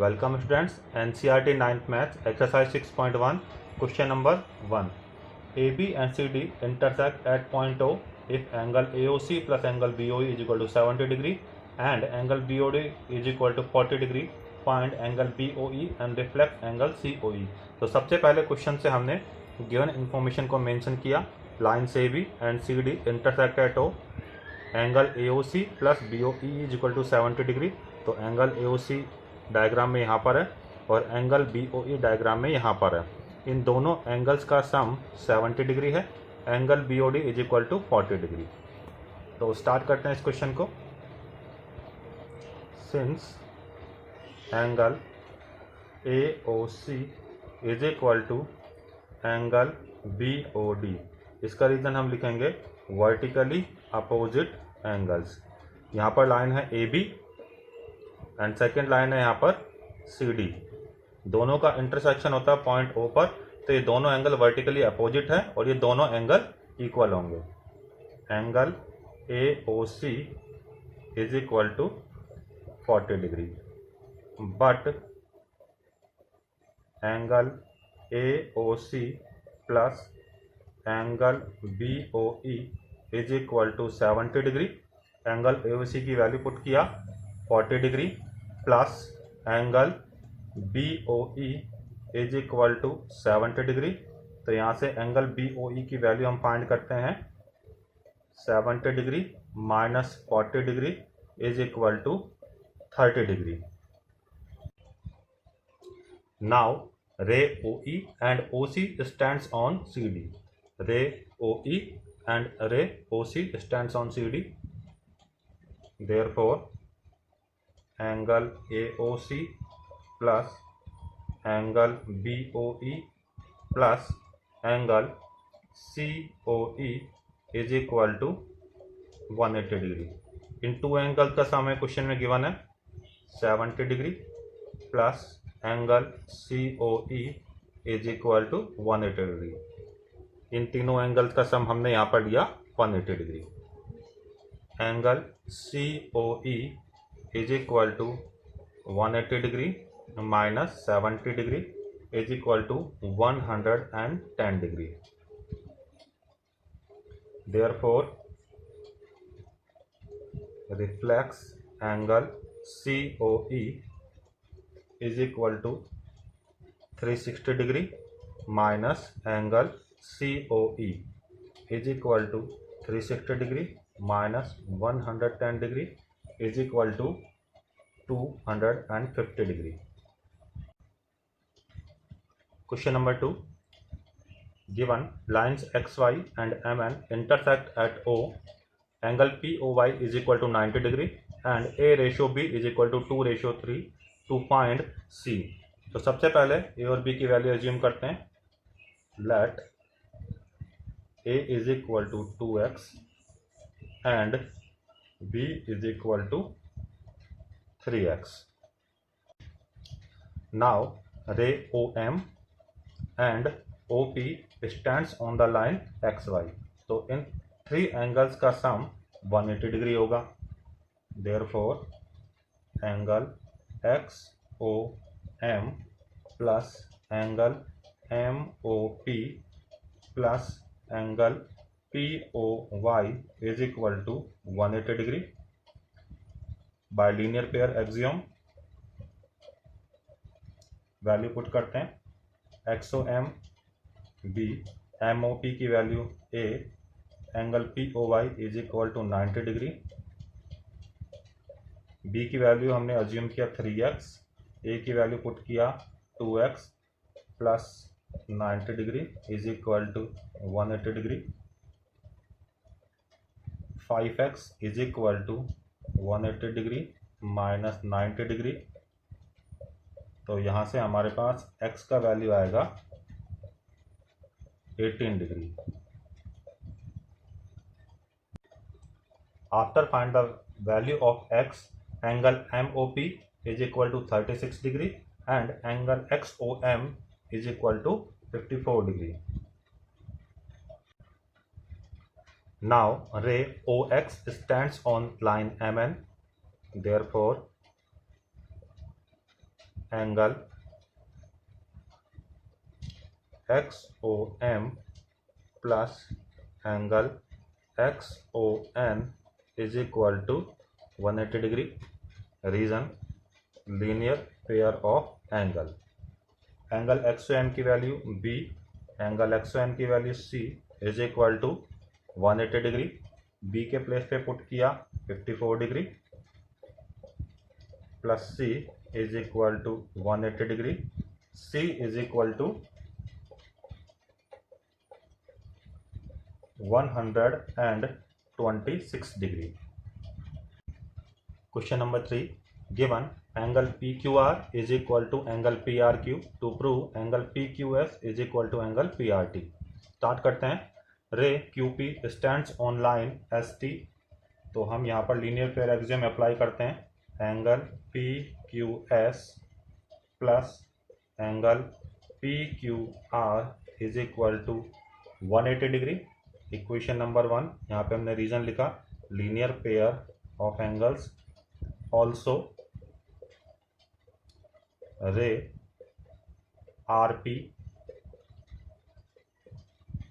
Welcome students, NCERT 9th Maths exercise 6.1 question number 1. AB and CD intersect at point O if angle AOC plus angle BOE is equal to 70 degree and angle BOD is equal to 40 degree. Find angle BOE and reflect angle COE. तो सबसे पहले question से हमने given information को mention किया. Lines AB and CD intersect at O. Angle AOC plus BOE is equal to 70 degree. तो angle AOC diagram में यहाँ पर है और एंगल BOE डायग्राम में यहाँ पर है. इन दोनों एंगल्स का सम 70 डिग्री है. Angle BOD is equal to 40 degree. तो स्टार्ट करते हैं इस क्वेश्चन को. Since angle AOC is equal to angle BOD, इसका रीज़न हम लिखेंगे वर्टिकली अपोजिट एंगल्स. यहाँ पर लाइन है AB एंड सेकेंड लाइन है यहाँ पर CD. दोनों का इंटरसेक्शन होता है पॉइंट O पर. तो ये दोनों एंगल वर्टिकली अपोजिट है और ये दोनों एंगल इक्वल होंगे. Angle AOC is equal to 40 degree but angle AOC plus angle BOE is equal to 70 degree. Angle AOC की वैल्यू पुट किया 40 degree plus angle BOE is equal to 70 degree. तो यहाँ से एंगल BOE की value हम find करते हैं. 70 degree minus 40 degree is equal to 30 degree. Now ray OE and OC stands on CD. रे OE and ray OC stands on CD. Therefore, angle AOC plus angle BOE plus angle COE is equal to 180 degree. इन two angle का sum question में given है 70 degree plus angle COE is equal to 180 degree. इन तीनों angles का sum हमने यहाँ पर लिया 180 degree. Angle COE is equal to 180 degree minus 70 degree is equal to 110 degree. Therefore reflex angle COE is equal to 360 degree minus angle COE is equal to 360 degree minus 110 degree is equal to 250 degree. Question number 2. Given lines XY and MN intersect at O, angle POY is equal to 90 degree and A ratio B is equal to 2 ratio 3 to find C. तो सबसे पहले A और B की value assume करते हैं. Let A is equal to 2x and B is equal to 3x. Now ray OM and OP stands on the line XY. तो इन three angles का sum 180 degree होगा. Therefore angle XOM plus angle MOP plus angle POY is equal to 180 degree. By linear pair axiom value put करते हैं. XOM B, MOP की वैल्यू A, angle POY is equal to 90 degree. B की value हमने assume किया 3x, A की value put किया 2x plus 90 degree is equal to 180 degree. 5x is equal to 180 degree minus 90 degree. तो यहाँ से हमारे पास x का वैल्यू आएगा 18 degree. After find the value of x, angle MOP is equal to 36 degree and angle XOM is equal to 54 degree. Now ray OX stands on line MN. Therefore angle XOM plus angle XON is equal to 180 degree. Reason linear pair of angle XOM की value B, angle XON की value C is equal to 180 degree. B के place पे put किया 54 degree plus C is equal to 180 degree. C is equal to 126 degree. Question number 3, given angle PQR is equal to angle PRQ to prove angle PQS is equal to angle PRT। Start करते हैं। Ray QP stands on line ST, तो हम यहाँ पर linear pair axiom apply करते हैं। Angle PQS plus angle PQR is equal to 180 degree. Equation number 1, यहाँ पे हमने रीजन लिखा linear pair of angles. Also ray RP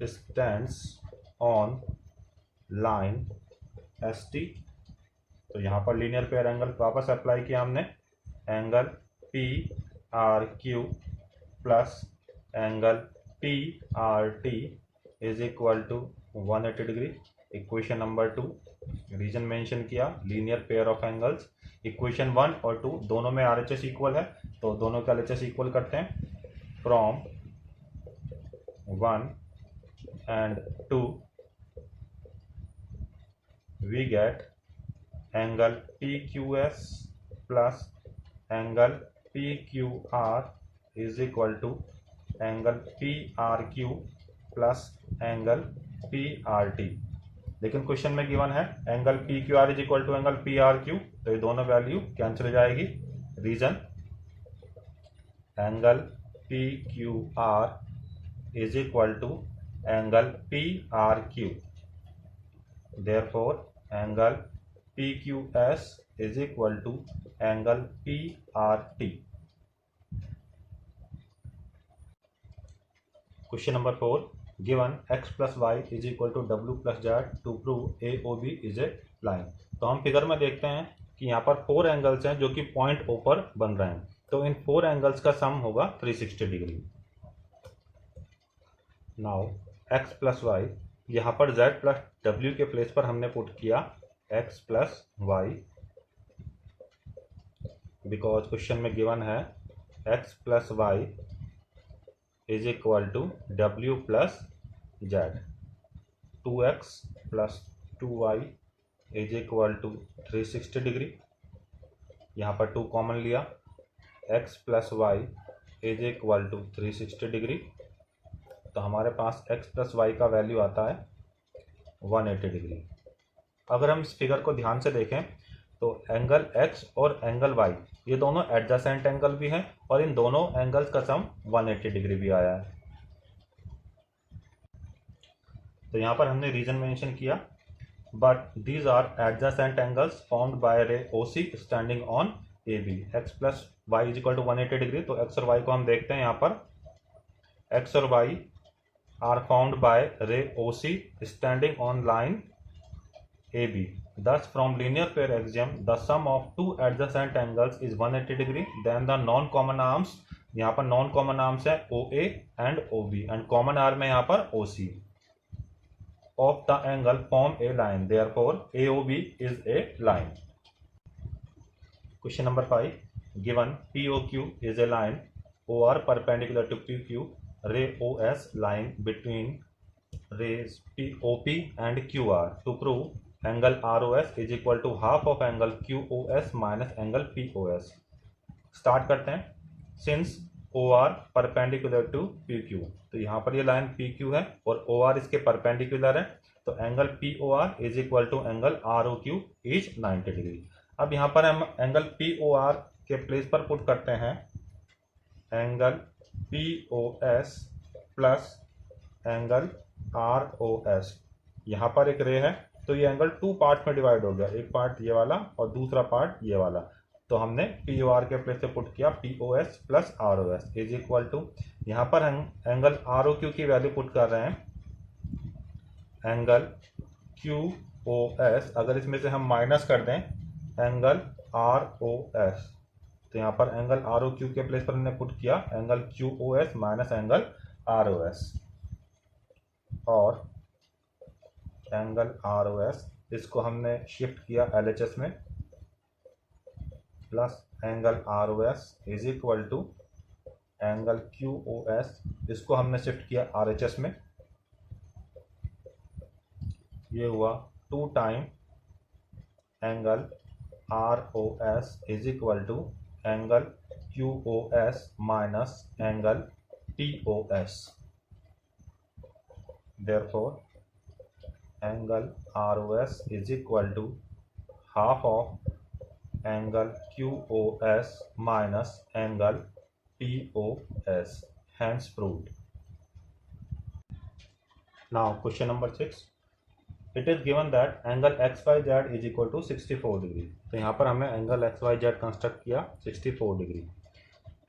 stands on line ST, तो यहाँ पर लीनियर पेयर एंगल वापस अप्लाई किया हमने। Angle PRQ plus angle PRT is equal to 180 degree. Equation number 2, reason mention किया linear pair of angles. Equation 1 और 2 दोनों में RHS इक्वल है, तो दोनों का LHS इक्वल करते हैं। From 1 and 2 we get angle PQS plus angle PQR is equal to angle PRQ plus angle PRT। लेकिन क्वेश्चन में गिवन है angle PQR is equal to angle PRQ, तो ये दोनों वैल्यू कैंसिल हो जाएगी। Reason angle PQR is equal to angle PRQ, therefore angle PQS is equal to angle PRT। Question number 4, given x plus y is equal to W plus Z to prove AOB is a line. तो हम figure में देखते हैं कि यहाँ पर 4 angles हैं जो कि पॉइंट O पर बन रहे हैं, तो इन 4 एंगल्स का सम होगा 360 degree. Now x plus y, यहाँ पर Z प्लस W के प्लेस पर हमने पुट किया x plus y, because question में गिवन है x plus y is equal to W plus Z। 2x plus 2y is equal to 360 degree. यहाँ पर 2 कॉमन लिया, x plus y is equal to 360 degree, तो हमारे पास x plus y का value आता है 180 डिग्री। अगर हम इस फिगर को ध्यान से देखें तो एंगल x और एंगल y ये दोनों एडजेसेंट एंगल भी हैं और इन दोनों एंगल्स का सम 180 डिग्री भी आया है। तो यहाँ पर हमने रीजन मेंशन किया, but these are adjacent angles formed by ray OC standing on AB। x plus y is equal to 180 degree, तो x और y को हम देखते हैं। यहाँ पर x और y are formed by ray OC standing on line AB. Thus, from linear pair axiom, the sum of two adjacent angles is 180 degree. Then the non-common arms, यहाँ पर non-common arms है OA and OB, and common arm है यहाँ पर OC of the angle form a line. Therefore, AOB is a line. Question number 5. Given POQ is a line, OR perpendicular to PQ. Ray OS line between rays OP and QR to prove angle ROS is equal to half of angle QOS minus angle POS। Start करते हैं। Since OR perpendicular to PQ, तो यहाँ पर ये line PQ है और OR इसके perpendicular है, तो angle POR is equal to angle ROQ is 90 degree. अब यहाँ पर हम एंगल POR के प्लेस पर पुट करते हैं angle POS plus angle ROS। यहाँ पर एक रे है, तो ये एंगल 2 पार्ट में डिवाइड हो गया, एक पार्ट ये वाला और दूसरा पार्ट ये वाला। तो हमने पी ओ आर के प्लेस पे पुट किया P O S plus R O S is equal to, यहाँ पर हम एंगल आर ओ क्यू की वैल्यू पुट कर रहे हैं, एंगल क्यू ओ एस, अगर इसमें से हम माइनस कर दें एंगल आर ओ एस, तो यहाँ पर एंगल आर ओ क्यू के प्लेस पर हमने पुट किया angle Q O S minus angle R O S, और एंगल आर ओ एस इसको हमने शिफ्ट किया एल एच एस में, plus angle R O S is equal to angle Q O S, इसको हमने शिफ्ट किया R H S में, ये हुआ 2 time angle R O S is equal to angle Q O S minus angle T O S. Therefore angle R O S is equal to half of angle Q O S minus angle T O S, hence proved. Now question number 6, it is given that angle XYZ is equal to 64 degree. तो यहाँ पर हमने angle XYZ construct किया 64 degree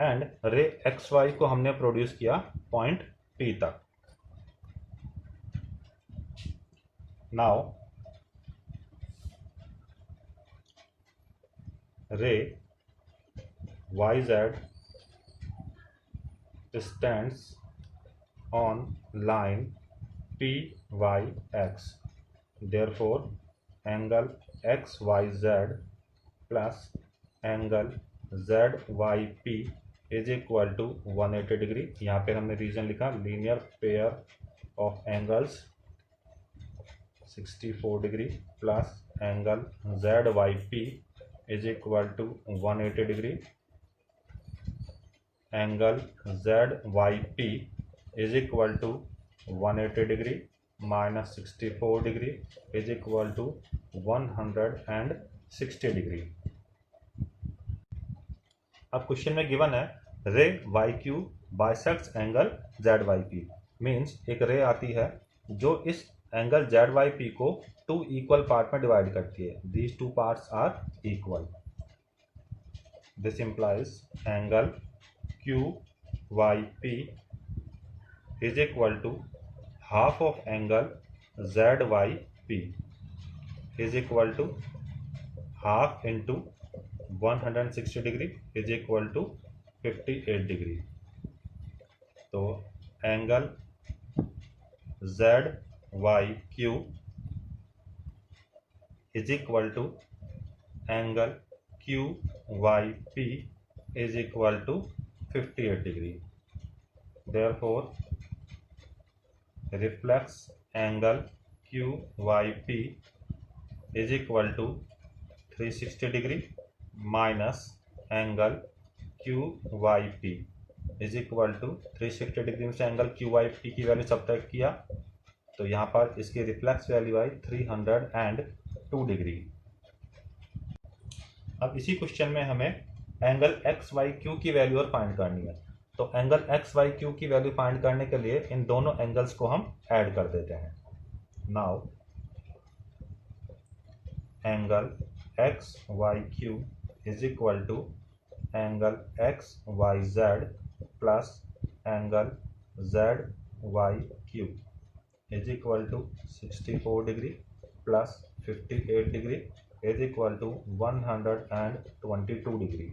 and रे XY को हमने produce किया point P तक। नाउ रे YZ stands on line PYX, therefore angle XYZ plus angle ZYP is equal to 180 degree. यहाँ पे हमने रीजन लिखा linear pair of angles 64 degree plus angle ZYP is equal to 180 degree, angle ZYP is equal to 180 degree minus 64 degree is equal to 160 degree. अब question में given है ray Y Q bisects angle Z Y P, means एक ray आती है जो इस angle Z Y P को 2 equal part में डिवाइड करती है, these 2 parts are equal, this implies angle Q Y P is equal to half of angle ZYP is equal to half into 160 degree is equal to 58 degree। तो angle ZYQ is equal to angle QYP is equal to 58 degree। Therefore reflex angle QYP is equal to 360 degree minus angle QYP is equal to 360 degree में से angle QYP की value subtract किया तो यहाँ पर इसकी reflex value आई 302 degree. अब इसी क्वेश्चन में हमें एंगल XYQ की वैल्यू और फाइंड करनी है, तो एंगल XYQ की वैल्यू फाइंड करने के लिए इन दोनों एंगल्स को हम ऐड कर देते हैं। Now angle XYQ is equal to angle XYZ plus angle ZYQ is equal to 64 degree plus 58 degree is equal to 122 degree.